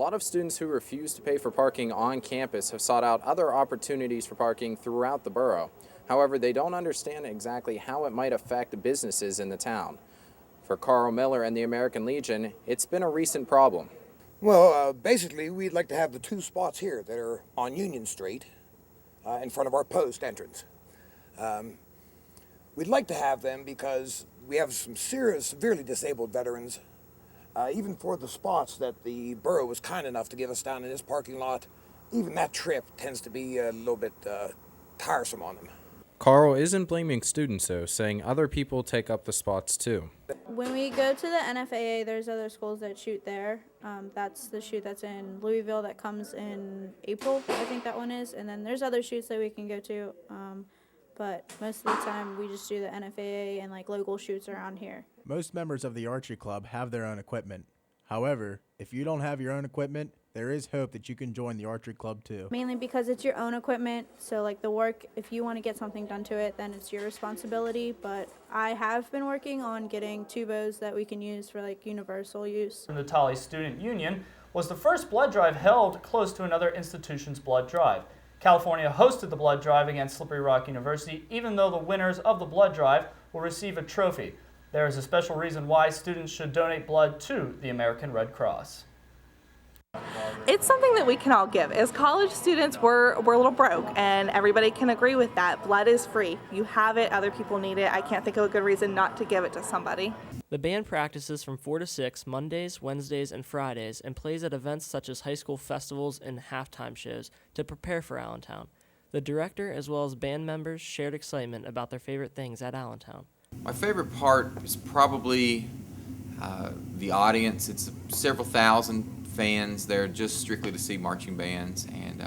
lot of students who refuse to pay for parking on campus have sought out other opportunities for parking throughout the borough. However, they don't understand exactly how it might affect businesses in the town. For Carl Miller and the American Legion, it's been a recent problem. Well, basically, we'd like to have the two spots here that are on Union Street in front of our post entrance. We'd like to have them because we have some severely disabled veterans. Even for the spots that the borough was kind enough to give us down in this parking lot, even that trip tends to be a little bit tiresome on them. Carl isn't blaming students, though, saying other people take up the spots too. When we go to the NFAA, there's other schools that shoot there. That's the shoot that's in Louisville that comes in April, I think that one is. And then there's other shoots that we can go to. But most of the time we just do the NFAA and like local shoots around here. Most members of the archery club have their own equipment. However, if you don't have your own equipment, there is hope that you can join the archery club too. Mainly because it's your own equipment, so like the work, if you want to get something done to it, then it's your responsibility. But I have been working on getting two bows that we can use for like universal use. The Natali Student Union was the first blood drive held close to another institution's blood drive. California hosted the blood drive against Slippery Rock University, even though the winners of the blood drive will receive a trophy. There is a special reason why students should donate blood to the American Red Cross. It's something that we can all give. As college students, we're a little broke, and everybody can agree with that. Blood is free. You have it, other people need it. I can't think of a good reason not to give it to somebody. The band practices from 4 to 6 Mondays, Wednesdays, and Fridays and plays at events such as high school festivals and halftime shows to prepare for Allentown. The director as well as band members shared excitement about their favorite things at Allentown. My favorite part is probably the audience. It's several thousand fans there just strictly to see marching bands, and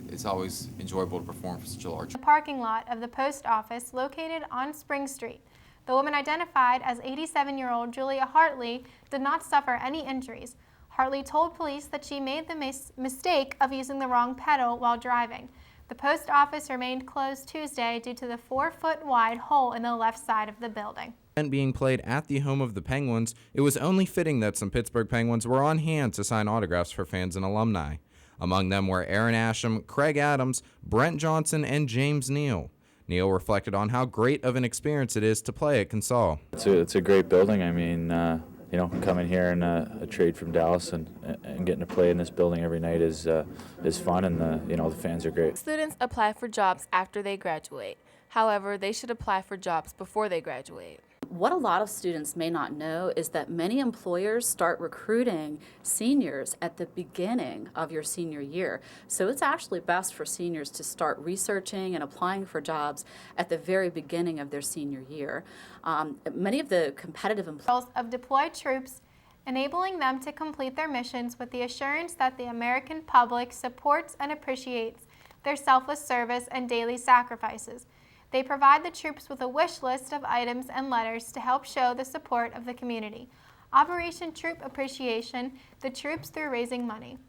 it's always enjoyable to perform for such a large. The parking lot of the post office located on Spring Street. The woman identified as 87-year-old Julia Hartley did not suffer any injuries. Hartley told police that she made the mistake of using the wrong pedal while driving. The post office remained closed Tuesday due to the 4-foot wide hole in the left side of the building. Being played at the home of the Penguins, it was only fitting that some Pittsburgh Penguins were on hand to sign autographs for fans and alumni. Among them were Aaron Asham, Craig Adams, Brent Johnson, and James Neal. Neal reflected on how great of an experience it is to play at Consol. It's a great building. I mean, coming here in a trade from Dallas and getting to play in this building every night is fun, and the fans are great. Students apply for jobs after they graduate. However, they should apply for jobs before they graduate. What a lot of students may not know is that many employers start recruiting seniors at the beginning of your senior year. So it's actually best for seniors to start researching and applying for jobs at the very beginning of their senior year. Many of the competitive employers of deployed troops, enabling them to complete their missions with the assurance that the American public supports and appreciates their selfless service and daily sacrifices. They provide the troops with a wish list of items and letters to help show the support of the community. Operation Troop Appreciation, the troops through raising money.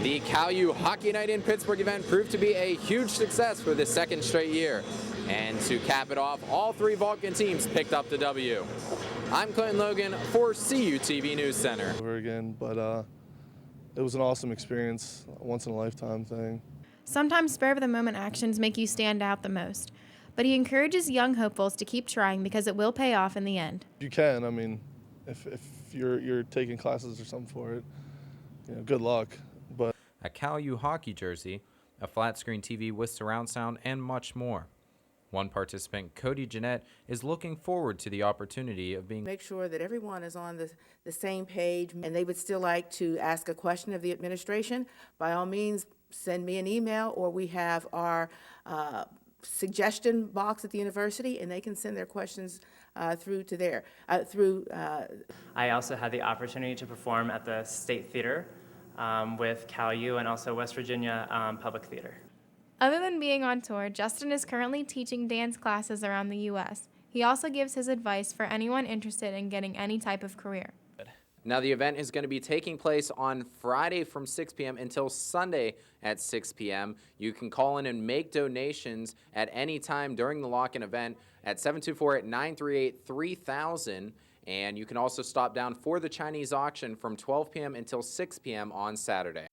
The CalU Hockey Night in Pittsburgh event proved to be a huge success for the second straight year. And to cap it off, all three Vulcan teams picked up the W. I'm Clinton Logan for CUTV News Center. Over again, but it was an awesome experience, a once-in-a-lifetime thing. Sometimes spur-of-the-moment actions make you stand out the most, but he encourages young hopefuls to keep trying because it will pay off in the end. You can. I mean, if you're taking classes or something for it, good luck. But a CalU hockey jersey, a flat-screen TV with surround sound, and much more. One participant, Cody Jeanette, is looking forward to the opportunity of being... Make sure that everyone is on the same page, and they would still like to ask a question of the administration. By all means, send me an email, or we have our suggestion box at the university, and they can send their questions through to there. I also had the opportunity to perform at the State Theater with CalU and also West Virginia Public Theater. Other than being on tour, Justin is currently teaching dance classes around the U.S. He also gives his advice for anyone interested in getting any type of career. Now, the event is going to be taking place on Friday from 6 p.m. until Sunday at 6 p.m. You can call in and make donations at any time during the lock-in event at 724-938-3000. And you can also stop down for the Chinese auction from 12 p.m. until 6 p.m. on Saturday.